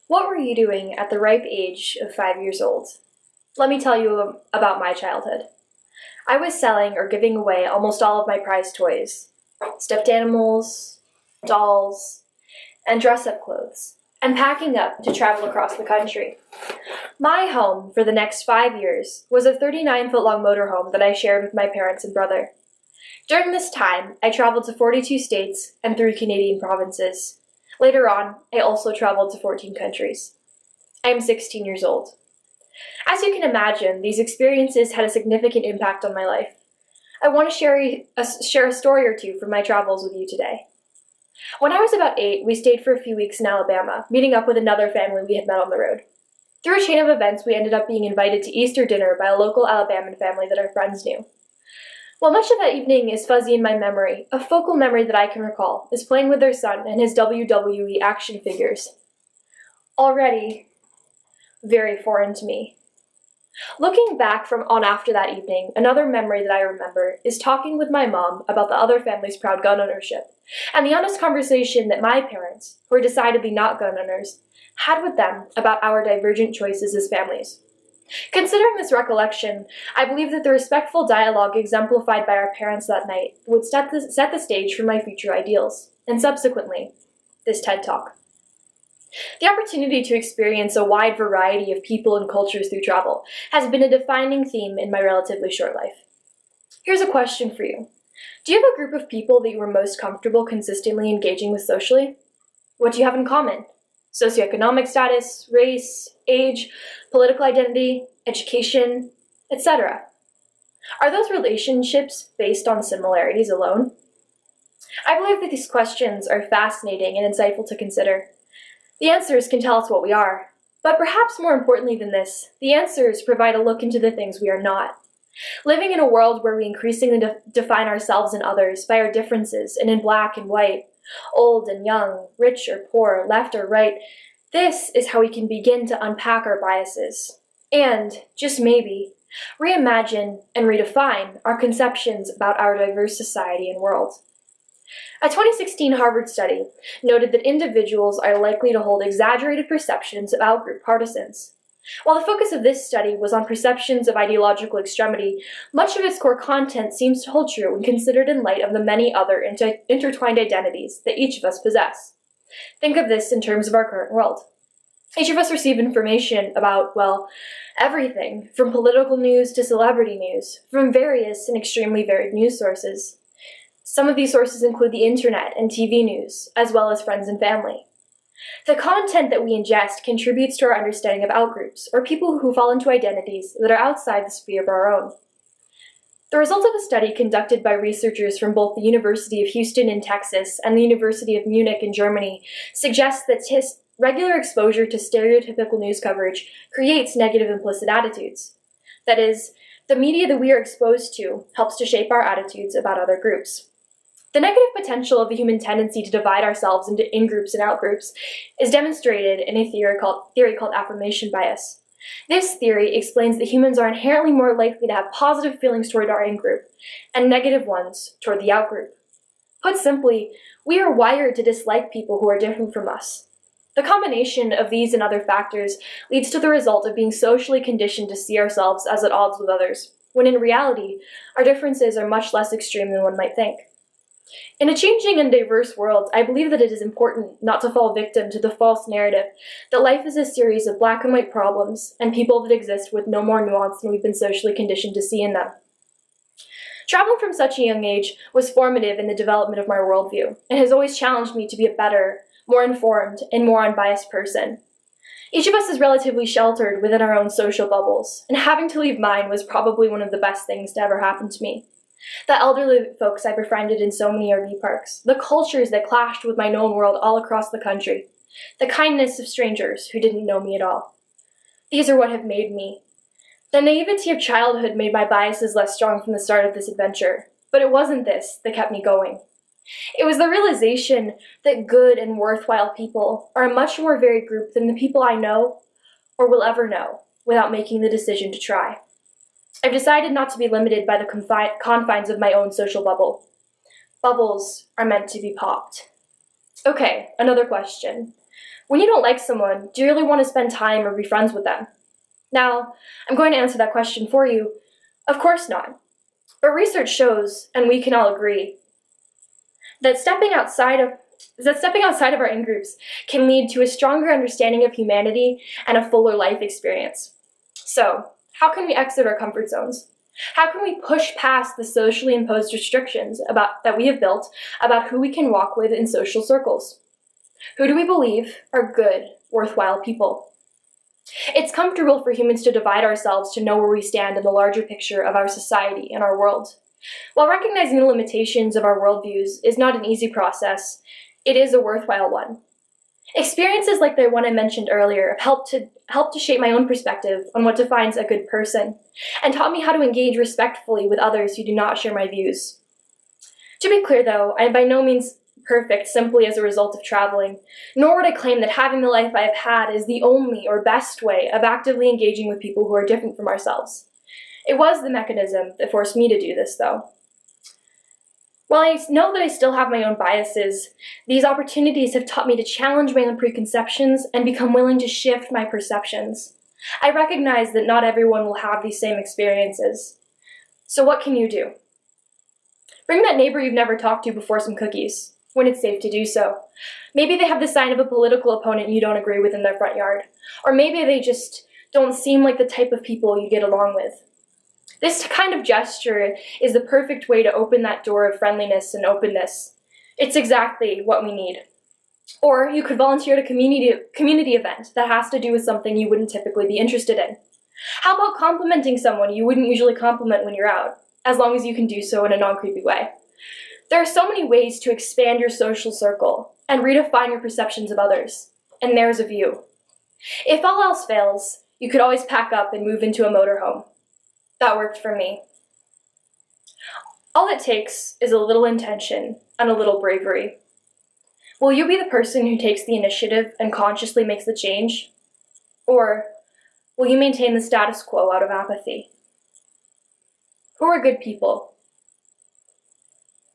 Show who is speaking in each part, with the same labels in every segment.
Speaker 1: What were you doing at the ripe age of 5 years old? Let me tell you about my childhood. I was selling or giving away almost all of my prized toys, stuffed animals, dolls, and dress-up clothes, and packing up to travel across the country. My home for the next 5 years was a 39-foot-long motorhome that I shared with my parents and brother. During this time, I traveled to 42 states and 3 Canadian provinces. Later on, I also traveled to 14 countries. I am 16 years old. As you can imagine, these experiences had a significant impact on my life. I want to share a story or two from my travels with you today. When I was about 8, we stayed for a few weeks in Alabama, meeting up with another family we had met on the road. Through a chain of events, we ended up being invited to Easter dinner by a local Alabama family that our friends knew. While much of that evening is fuzzy in my memory, a focal memory that I can recall is playing with their son and his WWE action figures. Already very foreign to me. Looking back on after that evening, another memory that I remember is talking with my mom about the other family's proud gun ownership, and the honest conversation that my parents, who are decidedly not gun owners, had with them about our divergent choices as families. Considering this recollection, I believe that the respectful dialogue exemplified by our parents that night would set the stage for my future ideals, and subsequently, this TED Talk. The opportunity to experience a wide variety of people and cultures through travel has been a defining theme in my relatively short life. Here's a question for you. Do you have a group of people that you were most comfortable consistently engaging with socially? What do you have in common? Socioeconomic status, race, age, political identity, education, etc. Are those relationships based on similarities alone? I believe that these questions are fascinating and insightful to consider. The answers can tell us what we are, but perhaps more importantly than this, the answers provide a look into the things we are not. Living in a world where we increasingly define ourselves and others by our differences and in black and white, old and young, rich or poor, left or right, this is how we can begin to unpack our biases and, just maybe, reimagine and redefine our conceptions about our diverse society and world. A 2016 Harvard study noted that individuals are likely to hold exaggerated perceptions of out-group partisans. While the focus of this study was on perceptions of ideological extremity, much of its core content seems to hold true when considered in light of the many other intertwined identities that each of us possess. Think of this in terms of our current world. Each of us receive information about, well, everything, from political news to celebrity news, from various and extremely varied news sources. Some of these sources include the internet and TV news, as well as friends and family. The content that we ingest contributes to our understanding of outgroups, or people who fall into identities that are outside the sphere of our own. The results of a study conducted by researchers from both the University of Houston in Texas and the University of Munich in Germany suggests that regular exposure to stereotypical news coverage creates negative implicit attitudes. That is, the media that we are exposed to helps to shape our attitudes about other groups. The negative potential of the human tendency to divide ourselves into in-groups and out-groups is demonstrated in a theory called affirmation bias. This theory explains that humans are inherently more likely to have positive feelings toward our in-group and negative ones toward the out-group. Put simply, we are wired to dislike people who are different from us. The combination of these and other factors leads to the result of being socially conditioned to see ourselves as at odds with others, when in reality, our differences are much less extreme than one might think. In a changing and diverse world, I believe that it is important not to fall victim to the false narrative that life is a series of black and white problems and people that exist with no more nuance than we've been socially conditioned to see in them. Traveling from such a young age was formative in the development of my worldview and has always challenged me to be a better, more informed, and more unbiased person. Each of us is relatively sheltered within our own social bubbles, and having to leave mine was probably one of the best things to ever happen to me. The elderly folks I befriended in so many RV parks, the cultures that clashed with my known world all across the country, the kindness of strangers who didn't know me at all. These are what have made me. The naivety of childhood made my biases less strong from the start of this adventure, but it wasn't this that kept me going. It was the realization that good and worthwhile people are a much more varied group than the people I know or will ever know without making the decision to try. I've decided not to be limited by the confines of my own social bubble. Bubbles are meant to be popped. Okay, another question. When you don't like someone, do you really want to spend time or be friends with them? Now, I'm going to answer that question for you. Of course not. But research shows, and we can all agree, that stepping outside of our in-groups can lead to a stronger understanding of humanity and a fuller life experience. So, how can we exit our comfort zones? How can we push past the socially imposed restrictions that we have built about who we can walk with in social circles? Who do we believe are good, worthwhile people? It's comfortable for humans to divide ourselves to know where we stand in the larger picture of our society and our world. While recognizing the limitations of our worldviews is not an easy process, it is a worthwhile one. Experiences like the one I mentioned earlier have helped to shape my own perspective on what defines a good person, and taught me how to engage respectfully with others who do not share my views. To be clear though, I am by no means perfect simply as a result of traveling, nor would I claim that having the life I have had is the only or best way of actively engaging with people who are different from ourselves. It was the mechanism that forced me to do this though. While I know that I still have my own biases, these opportunities have taught me to challenge my own preconceptions and become willing to shift my perceptions. I recognize that not everyone will have these same experiences. So what can you do? Bring that neighbor you've never talked to before some cookies, when it's safe to do so. Maybe they have the sign of a political opponent you don't agree with in their front yard. Or maybe they just don't seem like the type of people you get along with. This kind of gesture is the perfect way to open that door of friendliness and openness. It's exactly what we need. Or you could volunteer at a community event that has to do with something you wouldn't typically be interested in. How about complimenting someone you wouldn't usually compliment when you're out, as long as you can do so in a non-creepy way? There are so many ways to expand your social circle and redefine your perceptions of others. And there's a view. If all else fails, you could always pack up and move into a motorhome. That worked for me. All it takes is a little intention and a little bravery. Will you be the person who takes the initiative and consciously makes the change? Or will you maintain the status quo out of apathy? Who are good people?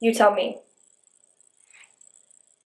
Speaker 1: You tell me.